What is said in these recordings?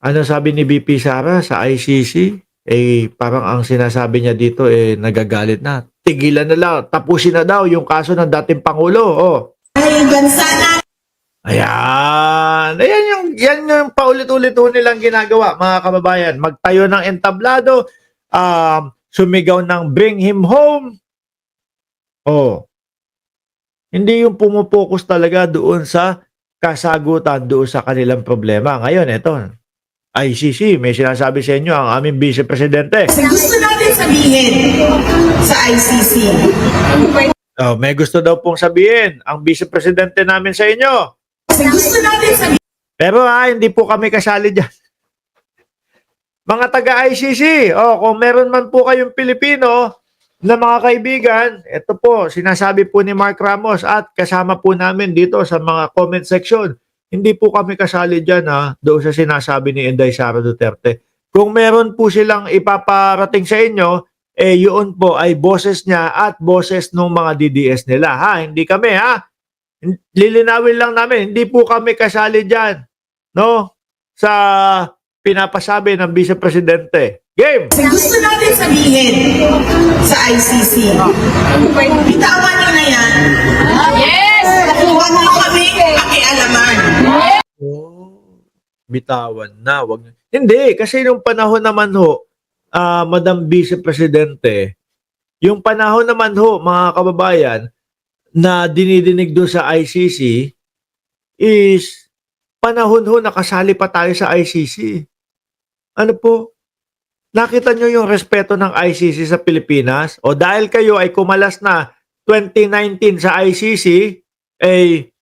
Ano sabi ni VP Sara sa ICC? Parang ang sinasabi niya dito, nagagalit na. Tigilan na lang, tapusin na daw yung kaso ng dating Pangulo. Oh. Ay, bansa na. Ayan. Yan yung paulit-ulit nilang ginagawa, mga kababayan. Magtayo ng entablado, sumigaw ng bring him home. Oh. Hindi yung pumupokus talaga doon sa kasagutan, doon sa kanilang problema. Ngayon, ito, ICC, may sinasabi sa inyo ang aming Vice Presidente. Kasi gusto natin sabihin sa ICC. Oh, may gusto daw pong sabihin ang Vice Presidente namin sa inyo. Kasi gusto natin sabihin. Pero hindi po kami kasali dyan. Mga taga-ICC, kung meron man po kayong Pilipino na mga kaibigan, ito po, sinasabi po ni Mark Ramos at kasama po namin dito sa mga comment section. Hindi po kami kasali dyan doon sa sinasabi ni Inday Sara Duterte. Kung meron po silang ipaparating sa inyo, yun po ay boses niya at boses ng mga DDS nila. Hindi kami Lilinawin lang namin, hindi po kami kasali dyan. No? Sa pinapasabi ng Vice Presidente. Game! Kasi gusto natin sabihin sa ICC. Bitawan nyo na yan. Yes! Huwag nyo kami pakialaman. Bitawan na. Hindi, kasi nung panahon naman Madam Vice Presidente, yung panahon naman mga kababayan, na dinidinig doon sa ICC is panahon nakasali pa tayo sa ICC. Ano po? Nakita nyo yung respeto ng ICC sa Pilipinas? O dahil kayo ay kumalas na 2019 sa ICC,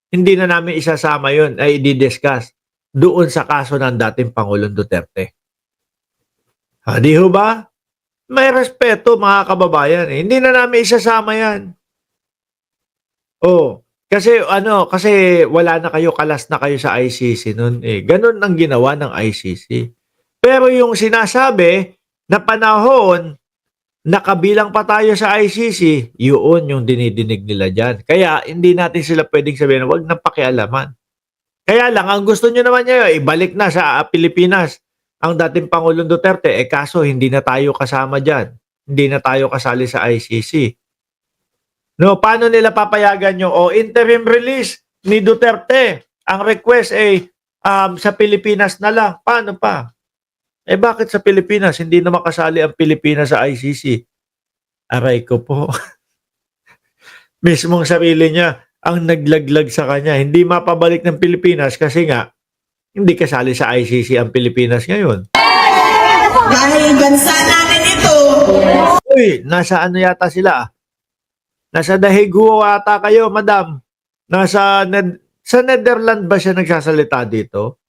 hindi na namin isasama yun, ay i-discuss doon sa kaso ng dating Pangulong Duterte. Di ho ba? May respeto mga kababayan. Hindi na namin isasama yan. Kasi wala na kayo, kalas na kayo sa ICC noon. Ganun ang ginawa ng ICC. Pero yung sinasabi na panahon na kabilang pa tayo sa ICC, yun yung dinidinig nila dyan. Kaya hindi natin sila pwedeng sabihin, wag na pakialaman. Kaya lang, ang gusto nyo naman nyo, ibalik na sa Pilipinas ang dating Pangulong Duterte. Kaso hindi na tayo kasama dyan. Hindi na tayo kasali sa ICC. No, paano nila papayagan yung interim release ni Duterte? Ang request sa Pilipinas na lang. Paano pa? Bakit sa Pilipinas hindi na makasali ang Pilipinas sa ICC? Aray ko po. Mismong sarili niya ang naglaglag sa kanya. Hindi mapabalik ng Pilipinas kasi nga hindi kasali sa ICC ang Pilipinas ngayon. Dahil bansa natin ito. Uy, nasa ano yata sila? Nasa Daegu ata kayo, madam. Sa Netherlands ba siya nagsasalita dito?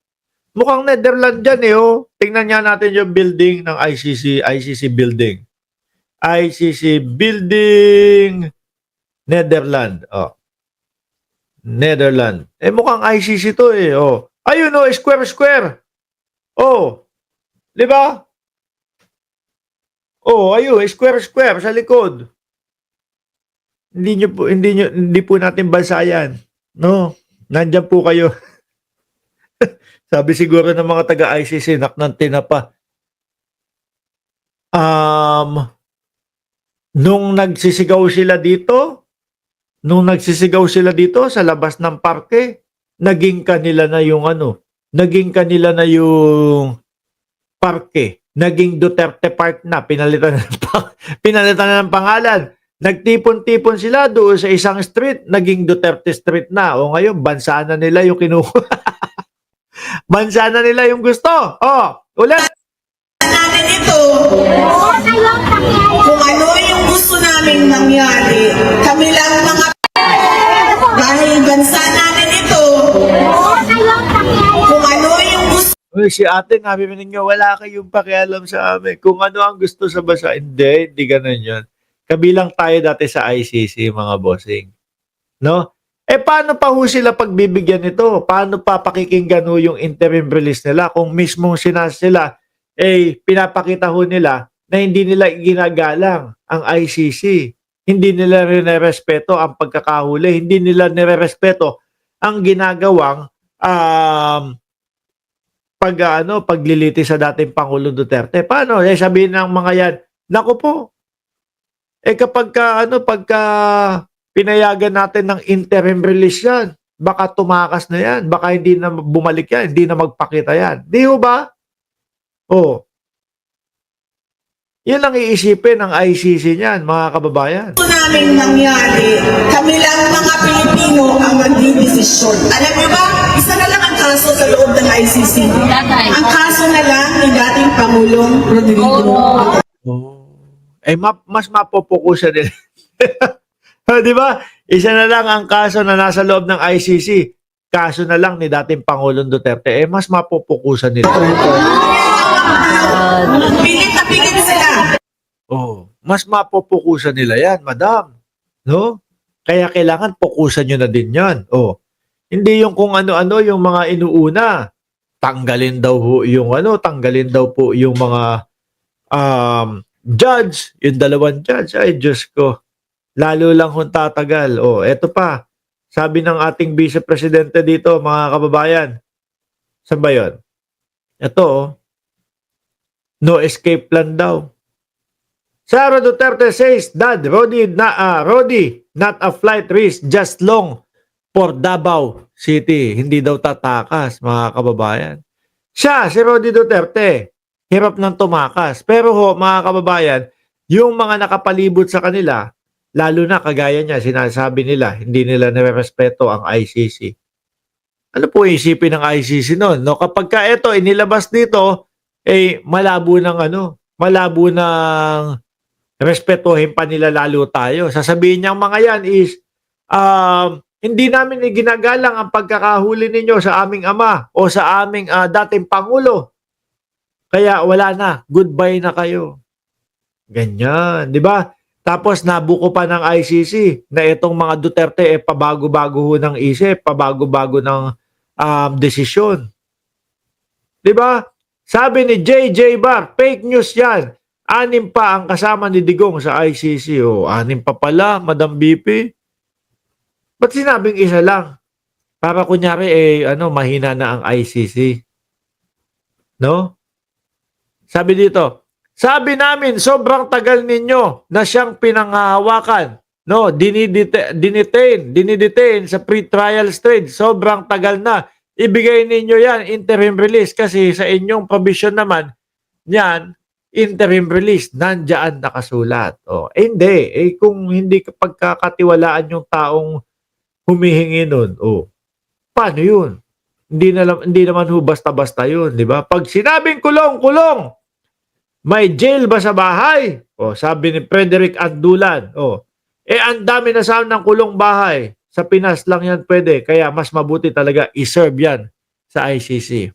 Mukhang Netherlands dyan Tingnan nga natin yung building ng ICC building. ICC building Netherlands. Netherlands. Mukhang ICC to Ayun square. Di ba? Ayun, square sa likod. Hindi po natin bansayan. No? Nandiyan po kayo. Sabi siguro ng mga taga-ICC, naknan tinapa. Nung nagsisigaw sila dito sa labas ng parke, naging kanila na yung parke. Naging Duterte Park na, pinalitan na ng pangalan. Nagtipon-tipon sila doon sa isang street, naging Duterte Street na. Ngayon, bansa na nila yung kinuha. Bansa na nila yung gusto. Ulit. Natin ito. Kung ano yung gusto namin nangyari, kami lang mga dahil bansa natin ito. Kung ano yung gusto. Si ate, nabi ninyo, wala kayong pakialam sa amin. Kung ano ang gusto sa bansa, hindi ganun yun. Kabilang tayo dati sa ICC, mga bossing. No? Paano pa sila pagbibigyan nito? Paano pa pakikinggan yung interim release nila kung mismong sila pinapakita nila na hindi nila ginagalang ang ICC. Hindi nila nirespeto ang pagkakahuli. Hindi nila nirespeto ang ginagawang pagliliti sa dating Pangulong Duterte. Paano? Eh, sabihin ng mga yan, naku po, pagka pinayagan natin ng interim release yan, baka tumakas na yan, baka hindi na bumalik yan, hindi na magpakita yan. Di ho ba? Oh. Yan ang iisipin ng ICC niyan, mga kababayan. Gusto namin nangyari, kami lang mga Pilipino ang magdidesisyon. Alam niyo ba, isa na lang ang kaso sa loob ng ICC. Ang kaso na lang ni dating Pangulong Rodrigo. Mas mapopokusan nila. Di ba? Isa na lang ang kaso na nasa loob ng ICC. Kaso na lang ni dating Pangulong Duterte. Mas mapopokusan nila. Pilit na pilit sila. Mas mapopokusan nila yan, madam. No? Kaya kailangan pokusan nyo na din yan. Hindi yung kung ano-ano yung mga inuuna. Tanggalin daw po yung mga judge, yung dalawang judge. Ay, Diyos ko. Lalo lang kung tatagal. Eto pa. Sabi ng ating Vice Presidente dito, mga kababayan. Saan ba yun? Ito, no escape plan daw. Sara Duterte says, Dad, Rodi, not a flight risk, just long for Davao City. Hindi daw tatakas, mga kababayan. Siya, si Rodi Duterte, hirap ng tumakas. Pero mga kababayan, yung mga nakapalibot sa kanila, lalo na kagaya niya, sinasabi nila, hindi nila nirerespeto ang ICC. Ano po isipin ng ICC noon? No? Kapag ka ito, inilabas dito, malabo ng respetuhin pa nila lalo tayo. Sasabihin niyang mga yan is, hindi namin ginagalang ang pagkakahuli ninyo sa aming ama o sa aming dating Pangulo. Kaya wala na, goodbye na kayo. Ganyan, di ba? Tapos nabuko pa ng ICC na itong mga Duterte pabago-bago ho ng isip, pabago-bago ng desisyon. Di ba? Sabi ni JJ Bar, fake news yan. 6 pa ang kasama ni Digong sa ICC. 6 pa pala, Madam BP. Ba't sinabing isa lang? Para kunyari, mahina na ang ICC. No? Sabi dito, sabi namin, sobrang tagal ninyo na siyang pinanghahawakan. No, dinidetain sa pre-trial stage. Sobrang tagal na. Ibigay ninyo yan, interim release. Kasi sa inyong provision naman, yan, interim release, nandiyan nakasulat. Hindi. Kung hindi pagkakatiwalaan yung taong humihingi nun, paano yun? Hindi naman basta-basta yun, di ba? Pag sinabing kulong, kulong! May jail ba sa bahay? Sabi ni Frederick Andulan. Ang dami na sa ng kulong bahay. Sa Pinas lang yan pwede. Kaya mas mabuti talaga i-serve yan sa ICC.